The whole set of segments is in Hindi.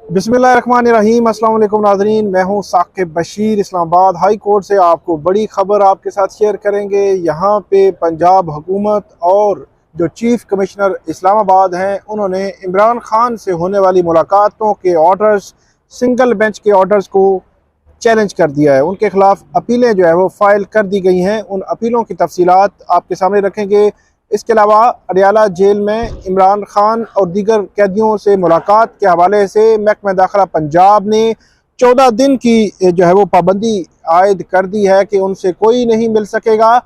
बिस्मिल्लाहिर्रहमानिर्रहीम। अस्सलाम वालेकुम नाज़रीन, मैं हूं साकिब बशीर। इस्लामाबाद हाई कोर्ट से आपको बड़ी खबर आपके साथ शेयर करेंगे। यहाँ पे पंजाब हुकूमत और जो चीफ कमिश्नर इस्लामाबाद हैं उन्होंने इमरान खान से होने वाली मुलाकातों के ऑर्डर्स, सिंगल बेंच के ऑर्डर्स को चैलेंज कर दिया है। उनके खिलाफ अपीलें जो है वो फाइल कर दी गई हैं। उन अपीलों की तफसीलात आपके सामने रखेंगे। इसके अलावा अडियाला जेल में इमरान खान और दीगर कैदियों से मुलाकात के हवाले से महकमा दाखिला पंजाब ने 14 दिन की जो है वो पाबंदी आयद कर दी है कि उनसे कोई नहीं मिल सकेगा।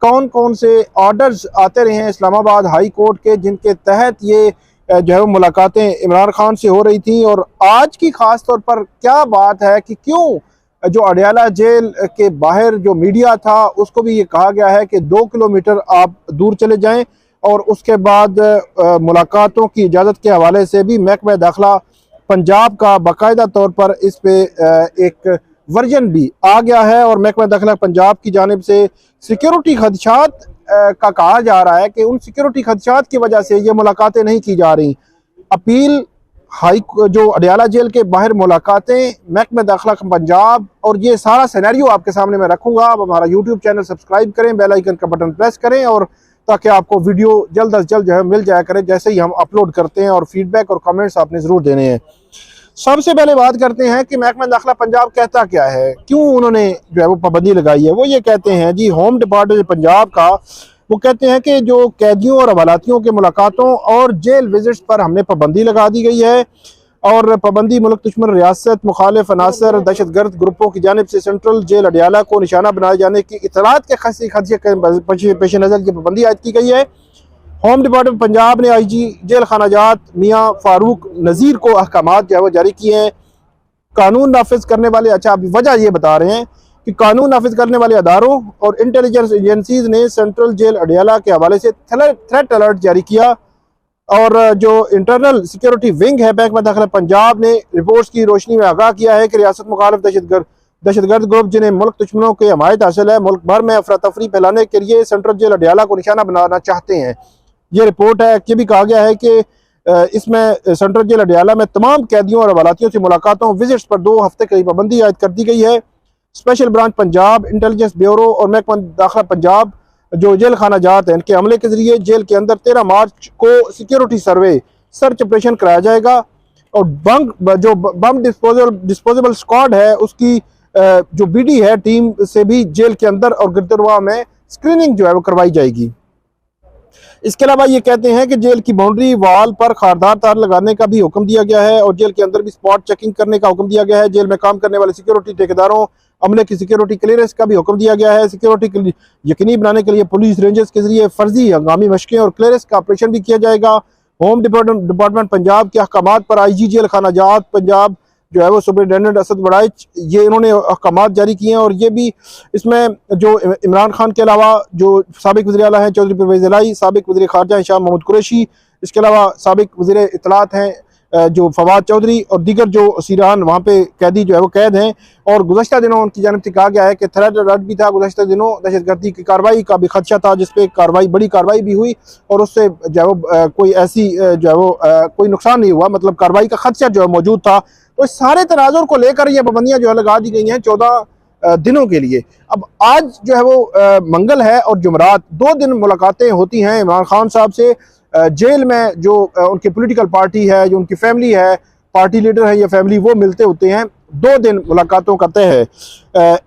कौन कौन से ऑर्डर्स आते रहे हैं इस्लामाबाद हाई कोर्ट के जिनके तहत ये जो है वो मुलाकातें इमरान खान से हो रही थी, और आज की ख़ास तौर पर क्या बात है कि क्यों जो अडियाला जेल के बाहर जो मीडिया था उसको भी ये कहा गया है कि 2 किलोमीटर आप दूर चले जाएं, और उसके बाद मुलाकातों की इजाज़त के हवाले से भी महकमा दाखिला पंजाब का बाकायदा तौर पर इस पे एक वर्जन भी आ गया है। और महकमा दाखिला पंजाब की जानिब से सिक्योरिटी खदशात का कहा जा रहा है कि उन सिक्योरिटी खदशात की वजह से ये मुलाकातें नहीं की जा रही। अपील हाई जो अडियाला जेल के बाहर मुलाकातें, महकमा दाखिला पंजाब, और ये सारा सिनेरियो आपके सामने मैं रखूंगा। आप हमारा यूट्यूब चैनल सब्सक्राइब करें, बेल आइकन का बटन प्रेस करें, और ताकि आपको वीडियो जल्द अज जल्द जो है मिल जाया करे जैसे ही हम अपलोड करते हैं। और फीडबैक और कमेंट्स आपने ज़रूर देने हैं। सबसे पहले बात करते हैं कि महकमा दाखिला पंजाब कहता क्या है, क्यों उन्होंने जो है वो पाबंदी लगाई है। वो ये कहते हैं जी, होम डिपार्टमेंट पंजाब का वो कहते हैं कि जो कैदियों और हवालातियों के मुलाकातों और जेल विजिट्स पर हमने पाबंदी लगा दी गई है, और पाबंदी मुल्क दुश्मन रियासत, मुखालिफ अनासर, दहशत गर्द ग्रुपों की जानिब से सेंट्रल जेल अडियाला को निशाना बनाए जाने की इतलात के खदशे के पेश नज़र ये पाबंदी आयद की गई है। होम डिपार्टमेंट पंजाब ने IG जेल खानाजात मियाँ फारूक नज़ीर को अहकामात जो है वो जारी किए हैं। कानून नाफिज करने वाले, अच्छा अभी वजह ये बता रहे हैं कि कानून नाफिज करने वाले अदारों और इंटेलिजेंस एजेंसीज ने सेंट्रल जेल अडियाला के हवाले से थ्रेट अलर्ट जारी किया, और जो इंटरनल सिक्योरिटी विंग है महकमा दाखिला पंजाब ने रिपोर्ट्स की रोशनी में आगाह किया है कि रियासत मुखालिफ दहशतगर्द ग्रुप जिन्हें मुल्क दुश्मनों की हमायत हासिल है, मुल्क भर में अफरा तफरी फैलाने के लिए सेंट्रल जेल अडियाला को निशाना बनाना चाहते हैं। ये रिपोर्ट है कि भी कहा गया है कि इसमें सेंट्रल जेल अडियाला में तमाम कैदियों और हवालातियों से मुलाकातों विजिट्स पर 2 हफ्ते की पाबंदी आयद कर दी गई है। Special branch Punjab, intelligence bureau और महकमा दाखिला पंजाब जो जेल खानाजात हैं, इनके अमले के जरिए जेल के अंदर 13 मार्च को सिक्योरिटी सर्वे सर्च ऑपरेशन कराया जाएगा, और बम डिस्पोजेबल स्क्वाड है उसकी जो BD है टीम से भी जेल के अंदर और गिरदरवाह में स्क्रीनिंग जो है वो करवाई जाएगी। इसके अलावा ये कहते हैं कि जेल की बाउंड्री वाल पर खारदार तार लगाने का भी हुक्म दिया गया है, और जेल के अंदर भी स्पॉट चेकिंग करने का हुक्म दिया गया है। जेल में काम करने वाले सिक्योरिटी ठेकेदारों अमले की सिक्योरिटी क्लियरेंस का भी हुक्म दिया गया है। सिक्योरिटी यकीनी बनाने के लिए पुलिस रेंजर्स के जरिए फर्जी हंगामी मशकें और क्लियरेंस का ऑपरेशन भी किया जाएगा। होम डिपार्टमेंट पंजाब के अहकामात पर IG जेल खानाजात पंजाब जो है वो सुपरिटेंडेंट असद वड़ाइच ये इन्होंने अहकामात जारी किए हैं। और ये भी इसमें जो इमरान खान के अलावा जो साबिक वज़ीर आला हैं चौधरी परवेज़ इलाही, साबिक वज़ीर ख़ारजा शाह महमूद कुरैशी, इसके अलावा साबिक वज़ीर इत्तलात हैं जो फवाद चौधरी, और दीगर जो असीरान वहाँ पे कैदी जो है वो कैद हैं। और गुज़श्ता दिनों उनकी जानिब से कहा गया है कि थ्रेट अलर्ट भी था। गुज़श्ता दिनों दहशतगर्दी की कार्रवाई का भी खदशा था, जिसपे बड़ी कार्रवाई भी हुई, और उससे जो है वो कोई ऐसी जो है वो कोई नुकसान नहीं हुआ, मतलब कार्रवाई का खदशा जो है मौजूद था। तो इस सारे तनाजुर को लेकर ये पाबंदियाँ जो है लगा दी गई हैं 14 दिनों के लिए। अब आज जो है वो मंगल है और जुमरात 2 दिन मुलाकातें होती हैं इमरान खान साहब से। जेल में जो उनकी पॉलिटिकल पार्टी है, जो उनकी फैमिली है, पार्टी लीडर है या फैमिली, वो मिलते होते हैं। 2 दिन मुलाकातों का तय है।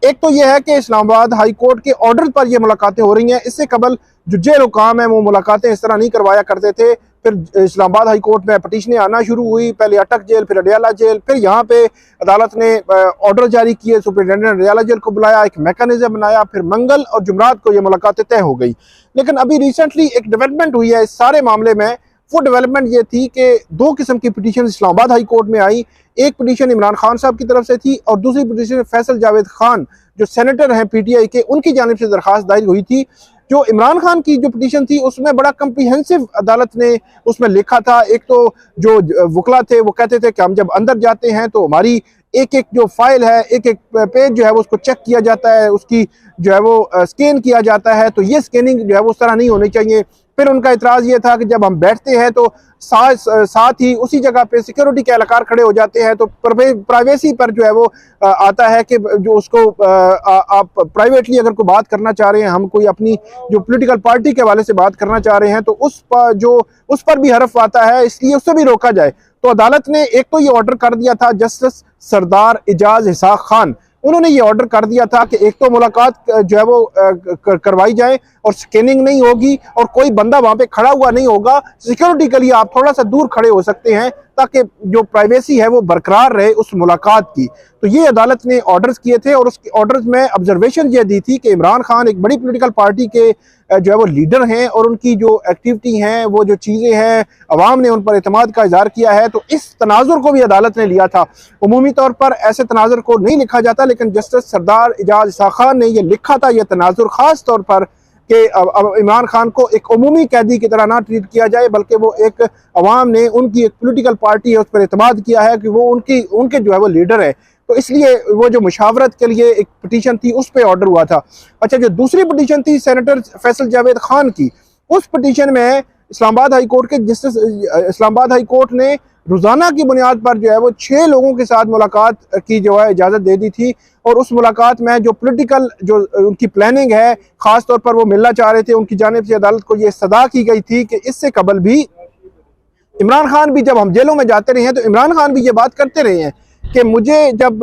एक तो ये है कि इस्लामाबाद हाई कोर्ट के ऑर्डर पर ये मुलाकातें हो रही हैं। इससे कबल जो जेल हुकाम है वो मुलाकातें इस तरह नहीं करवाया करते थे। फिर इस्लामाबाद हाई कोर्ट में पटिशनें आना शुरू हुई, पहले अटक जेल, फिर अडियाला जेल, फिर यहाँ पे अदालत ने ऑर्डर जारी किए, सुपरिटेंडेंट अडियाला जेल को बुलाया, एक मैकेनिज्म बनाया, फिर मंगल और जुमरात को ये मुलाकातें तय हो गई। लेकिन अभी रिसेंटली एक डेवलपमेंट हुई है इस सारे मामले में। वो डेवलपमेंट ये थी कि 2 किस्म की पिटीशन इस्लामाबाद हाई कोर्ट में आई। एक पिटीशन इमरान खान साहब की तरफ से थी, और दूसरी पिटीशन फैसल जावेद खान जो सेनेटर हैं PTI के, उनकी जानिब से दरखास्त दायर हुई थी। जो इमरान खान की जो पिटीशन थी उसमें बड़ा कम्प्रीहेंसिव अदालत ने उसमें लिखा था। एक तो जो वकला थे वो कहते थे कि हम जब अंदर जाते हैं तो हमारी एक एक जो फाइल है, एक एक पेज जो है वो उसको चेक किया जाता है, उसकी जो है वो स्कैन किया जाता है। तो ये स्कैनिंग जो है वो उस तरह नहीं होनी चाहिए। फिर उनका इतराज़ ये था कि जब हम बैठते हैं तो साथ ही उसी जगह पे सिक्योरिटी के एहलकार खड़े हो जाते हैं, तो प्राइवेसी पर जो है वो आता है कि जो उसको आप प्राइवेटली अगर कोई बात करना चाह रहे हैं, हम कोई अपनी जो पॉलिटिकल पार्टी के हवाले से बात करना चाह रहे हैं तो उस पर भी हरफ आता है, इसलिए उससे भी रोका जाए। तो अदालत ने एक तो ये ऑर्डर कर दिया था, जस्टिस सरदार एजाज इसहाक खान, उन्होंने ये ऑर्डर कर दिया था कि एक तो मुलाकात जो है वो करवाई जाए और स्कैनिंग नहीं होगी और कोई बंदा वहां पे खड़ा हुआ नहीं होगा। सिक्योरिटी के लिए आप थोड़ा सा दूर खड़े हो सकते हैं ताकि जो प्राइवेसी है वो बरकरार रहे उस मुलाकात की। तो ये अदालत ने ऑर्डर्स किए थे और उसके ऑर्डर्स में ऑब्जर्वेशन ये दी थी कि इमरान खान एक बड़ी पॉलिटिकल पार्टी के जो है वो लीडर हैं और उनकी जो एक्टिविटी हैं, वो जो चीज़ें हैं, अवाम ने उन पर एतमाद का इजहार किया है। तो इस तनाजुर को भी अदालत ने लिया था। उमूमी तौर पर ऐसे तनाजुर को नहीं लिखा जाता, लेकिन जस्टिस सरदार एजाज इसहाक खान ने यह लिखा था, यह तनाजुर खास तौर पर कि अब इमरान खान को एक उमूमी कैदी की तरह ना ट्रीट किया जाए, बल्कि वो एक अवाम ने उनकी एक पॉलिटिकल पार्टी है उस पर एतमाद किया है कि वो उनके जो है वो लीडर है। तो इसलिए वो जो मुशावरत के लिए एक पिटीशन थी उस पर ऑर्डर हुआ था। अच्छा, जो दूसरी पिटीशन थी सेनेटर फैसल जावेद खान की, उस पिटीशन में इस्लामाबाद हाई कोर्ट के जस्टिस इस्लामाबाद हाई कोर्ट ने रोज़ाना की बुनियाद पर जो है वो 6 लोगों के साथ मुलाकात की जो है इजाज़त दे दी थी। और उस मुलाकात में जो पॉलिटिकल जो उनकी प्लानिंग है, ख़ास तौर पर वो मिलना चाह रहे थे, उनकी जानिब से अदालत को ये सदा की गई थी कि इससे कबल भी इमरान खान भी, जब हम जेलों में जाते रहे हैं तो इमरान खान भी ये बात करते रहे हैं कि मुझे जब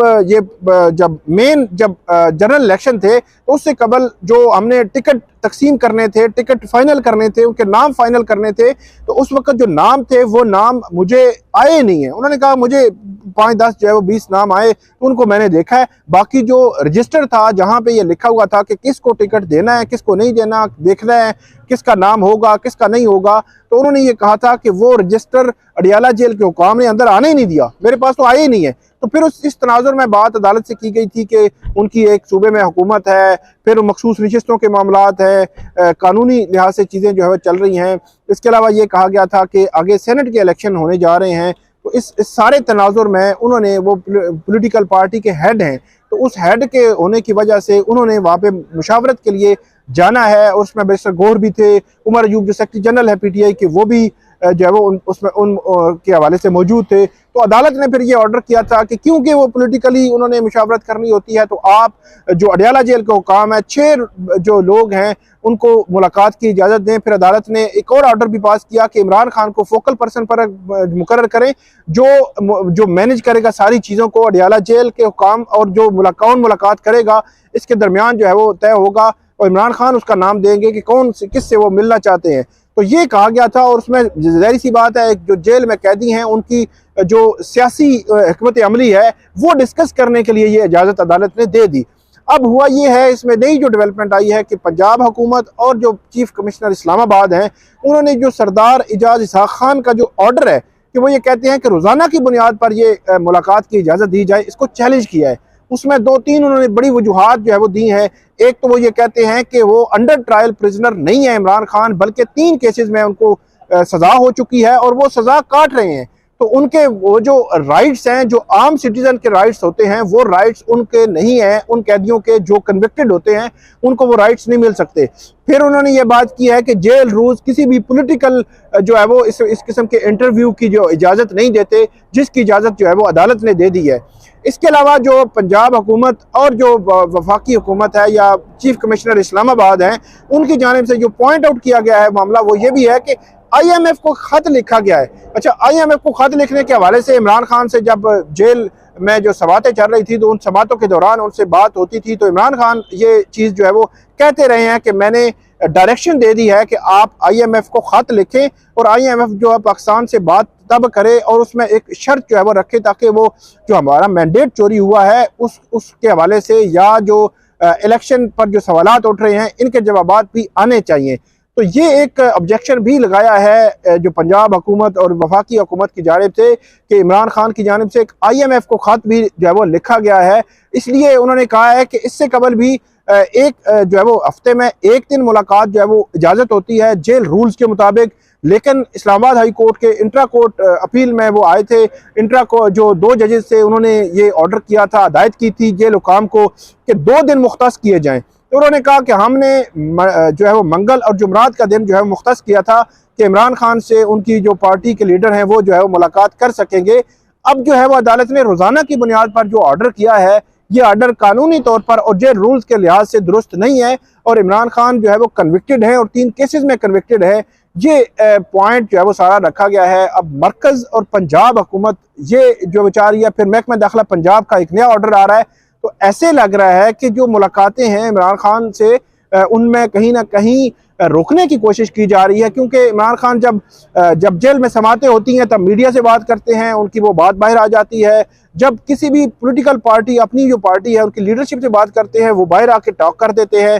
जनरल इलेक्शन थे तो उससे कबल जो हमने टिकट तकसीम करने थे, टिकट फाइनल करने थे, उनके नाम फाइनल करने थे, तो उस वक्त जो नाम थे वो नाम मुझे आए नहीं है। उन्होंने कहा मुझे 5-10 जो है वो 20 नाम आए, तो उनको मैंने देखा है। बाकी जो रजिस्टर था जहाँ पे ये लिखा हुआ था कि किसको टिकट देना है, किसको नहीं देना, देखना है किसका नाम होगा किसका नहीं होगा, तो उन्होंने ये कहा था कि वो रजिस्टर अडियाला जेल के हुकाम ने अंदर आने ही नहीं दिया, मेरे पास तो आए ही नहीं है। तो फिर इस तनाजुर में बात अदालत से की गई थी कि उनकी एक सूबे में हुकूमत है, फिर मखसूस रिश्तों के मामलात है, कानूनी लिहाज से चीज़ें जो है चल रही हैं। इसके अलावा ये कहा गया था कि आगे सेनेट के इलेक्शन होने जा रहे हैं, तो इस सारे तनाजुर में उन्होंने, वो पॉलिटिकल पार्टी के हेड हैं, तो उस हेड के होने की वजह से उन्होंने वहाँ पे मुशावरत के लिए जाना है। और उसमें बैरिस्टर गौहर भी थे, उमर अयूब जो सेक्रेटरी जनरल है PTI के, वो भी जो है वो उसमें उन के हवाले से मौजूद थे। तो अदालत ने फिर ये ऑर्डर किया था कि क्योंकि वो पॉलिटिकली उन्होंने मुशावरत करनी होती है, तो आप जो अडियाला जेल का हुकाम है, 6 जो लोग हैं उनको मुलाकात की इजाज़त दें। फिर अदालत ने एक और ऑर्डर भी पास किया कि इमरान खान को फोकल पर्सन पर मुकर्रर करें, जो मैनेज करेगा सारी चीज़ों को, अडियाला जेल के हुकाम और जो कौन मुलाकात करेगा इसके दरमियान जो है वो तय होगा और इमरान खान उसका नाम देंगे कि कौन किससे वो मिलना चाहते हैं। तो ये कहा गया था। और उसमें ज़ाहिर सी बात है जो जेल में कैदी हैं उनकी जो सियासी हिकमत अमली है वो डिस्कस करने के लिए ये इजाज़त अदालत ने दे दी। अब हुआ ये है, इसमें नई जो डेवलपमेंट आई है कि पंजाब हुकूमत और जो चीफ कमिश्नर इस्लामाबाद हैं उन्होंने जो सरदार एजाज इसहाक खान का जो ऑर्डर है कि वो ये कहते हैं कि रोज़ाना की बुनियाद पर ये मुलाकात की इजाज़त दी जाए, इसको चैलेंज किया है। उसमें 2-3 उन्होंने बड़ी वजूहात जो है वो दी हैं। एक तो वो ये कहते हैं कि वो अंडर ट्रायल प्रिजनर नहीं है इमरान खान, बल्कि 3 केसेस में उनको सज़ा हो चुकी है और वो सज़ा काट रहे हैं। तो उनके वो जो राइट्स हैं, जो आम सिटीजन के राइट्स होते हैं, वो राइट्स उनके नहीं हैं। उन कैदियों के जो कन्विक्टेड होते हैं उनको वो राइट्स नहीं मिल सकते। फिर उन्होंने ये बात की है कि जेल रूल्स किसी भी पॉलिटिकल जो है वो इस किस्म के इंटरव्यू की जो इजाज़त नहीं देते, जिसकी इजाज़त जो है वो अदालत ने दे दी है। इसके अलावा जो पंजाब हुकूमत और जो वफाकी हुकूमत है या चीफ कमिश्नर इस्लामाबाद हैं, उनकी जानिब से जो पॉइंट आउट किया गया है मामला, वो ये भी है कि IMF को खत लिखा गया है। अच्छा, IMF को खत लिखने के हवाले से इमरान खान से जब जेल में जो समातें चल रही थी तो उन समातों के दौरान उनसे बात होती थी, तो इमरान खान ये चीज़ जो है वो कहते रहे हैं कि मैंने डायरेक्शन दे दी है कि आप IMF को खत लिखें और IMF जो है पाकिस्तान से बात तब करे और उसमें एक शर्त जो है वो रखे ताकि वो जो हमारा मैंडेट चोरी हुआ है उसके हवाले से या जो इलेक्शन पर जो सवालात उठ रहे हैं इनके जवाबात भी आने चाहिए। तो ये एक ऑब्जेक्शन भी लगाया है जो पंजाब हुकूमत और वफाकी हुकूमत की जानिब से कि इमरान खान की जानिब से एक IMF को खत भी जो है वो लिखा गया है। इसलिए उन्होंने कहा है कि इससे कबल भी एक जो है वो हफ्ते में 1 दिन मुलाकात जो है वो इजाज़त होती है जेल रूल्स के मुताबिक। लेकिन इस्लामाबाद हाई कोर्ट के इंट्रा कोर्ट अपील में वो आए थे, इंट्रा को जो 2 जजेस से उन्होंने ये ऑर्डर किया था, हदायत की थी जेल हुकाम को कि 2 दिन मुख्तस किए जाएँ। तो उन्होंने कहा कि हमने जो है वो मंगल और जुमरात का दिन जो है मुख्तस किया था कि इमरान खान से उनकी जो पार्टी के लीडर हैं वो जो है वो मुलाकात कर सकेंगे। अब जो है वो अदालत ने रोज़ाना की बुनियाद पर जो ऑर्डर किया है, ये ऑर्डर कानूनी तौर पर और जेल रूल्स के लिहाज से दुरुस्त नहीं है और इमरान खान जो है वो कन्विक्टेड है और 3 केसेस में कन्विक्टेड है। ये पॉइंट जो है वो सारा रखा गया है। अब मरकज़ और पंजाब हुकूमत ये जो बेचारी है, फिर महकमा दाखिला पंजाब का एक नया ऑर्डर आ रहा है, तो ऐसे लग रहा है कि जो मुलाकातें हैं इमरान खान से उनमें कहीं ना कहीं रोकने की कोशिश की जा रही है, क्योंकि इमरान खान जब जेल में समातें होती हैं तब मीडिया से बात करते हैं, उनकी वो बात बाहर आ जाती है। जब किसी भी पॉलिटिकल पार्टी अपनी जो पार्टी है उनकी लीडरशिप से बात करते हैं वो बाहर आके टॉक कर देते हैं।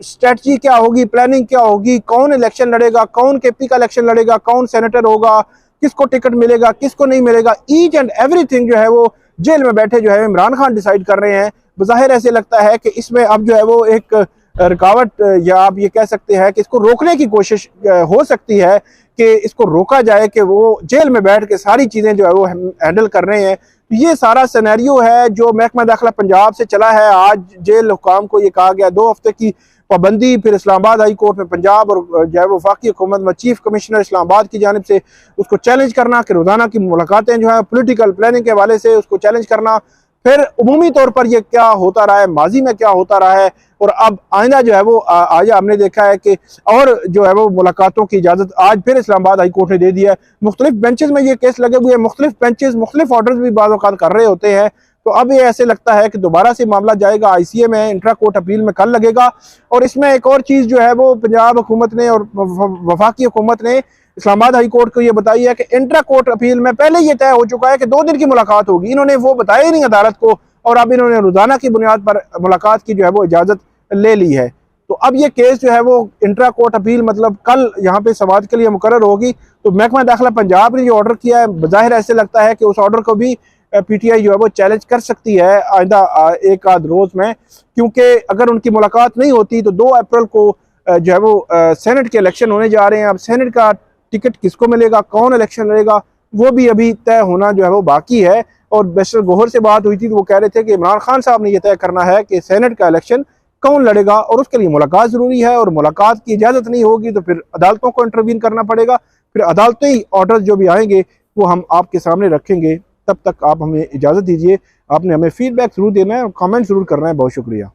स्ट्रेटजी क्या होगी, प्लानिंग क्या होगी, कौन इलेक्शन लड़ेगा, कौन केपी का इलेक्शन लड़ेगा, कौन सेनेटर होगा, किसको टिकट मिलेगा, किसको नहीं मिलेगा, ईच एंड एवरीथिंग जो है वो जेल में बैठे जो है इमरान खान डिसाइड कर रहे हैं। बज़ाहिर ऐसे लगता है कि इसमें अब जो है वो एक रुकावट या आप ये कह सकते हैं कि इसको रोकने की कोशिश हो सकती है कि इसको रोका जाए कि वो जेल में बैठ के सारी चीज़ें जो है वो हैंडल कर रहे हैं। तो ये सारा सिनेरियो है जो महकमा दाखिला पंजाब से चला है। आज जेल हुकाम को ये कहा गया 2 हफ्ते की पाबंदी, फिर इस्लामाबाद हाई कोर्ट में पंजाब और जो है वो वफाकी हुकूमत में चीफ कमिश्नर इस्लामाबाद की जानिब से उसको चैलेंज करना कि रोज़ाना की मुलाकातें जो है पॉलिटिकल प्लानिंग के हवाले से उसको चैलेंज करना। फिर उमूमी तौर पर ये क्या होता रहा है, माजी में क्या होता रहा है और अब आइंदा जो है वो आज हमने देखा है कि और जो है वो मुलाकातों की इजाज़त आज फिर इस्लामाबाद हाई कोर्ट ने दे दिया है। मुख्तलिफ बेंचेस में ये केस लगे हुए हैं, मुख्तलिफ बेंचेस मुख्तलिफ ऑर्डर्स भी बाज़ औक़ात कर रहे होते हैं। तो अब ये ऐसे लगता है कि दोबारा से मामला जाएगा ICA में, इंट्रा कोर्ट अपील में कल लगेगा। और इसमें एक और चीज़ जो है वो पंजाब हुकूमत ने और वफाकी हुकूमत ने इस्लामाबाद हाई कोर्ट को ये बताई है कि इंट्रा कोर्ट अपील में पहले ये तय हो चुका है कि 2 दिन की मुलाकात होगी। इन्होंने वो बताया ही नहीं अदालत को और अब इन्होंने रोज़ाना की बुनियाद पर मुलाकात की जो है वो इजाज़त ले ली है। तो अब ये केस जो है वो इंट्रा कोर्ट अपील मतलब कल यहाँ पे समाअत के लिए मुकर्रर होगी। तो महकमा दाखिला पंजाब ने जो ऑर्डर किया है, बज़ाहिर ऐसे लगता है कि उस ऑर्डर को भी PTI जो है वो चैलेंज कर सकती है आइंदा एक आध रोज़ में, क्योंकि अगर उनकी मुलाकात नहीं होती तो 2 अप्रैल को जो है वो सेनेट के इलेक्शन होने जा रहे हैं। अब सेनेट का टिकट किसको मिलेगा, कौन इलेक्शन लड़ेगा, वो भी अभी तय होना जो है वो बाकी है। और बैरिस्टर गौहर से बात हुई थी तो वो कह रहे थे कि इमरान खान साहब ने यह तय करना है कि सेनेट का इलेक्शन कौन लड़ेगा और उसके लिए मुलाकात ज़रूरी है, और मुलाकात की इजाज़त नहीं होगी तो फिर अदालतों को इंटरवीन करना पड़ेगा। फिर अदालती ऑर्डर जो भी आएंगे वो हम आपके सामने रखेंगे। तब तक आप हमें इजाज़त दीजिए। आपने हमें फीडबैक ज़रूर देना है और कमेंट ज़रूर करना है। बहुत शुक्रिया।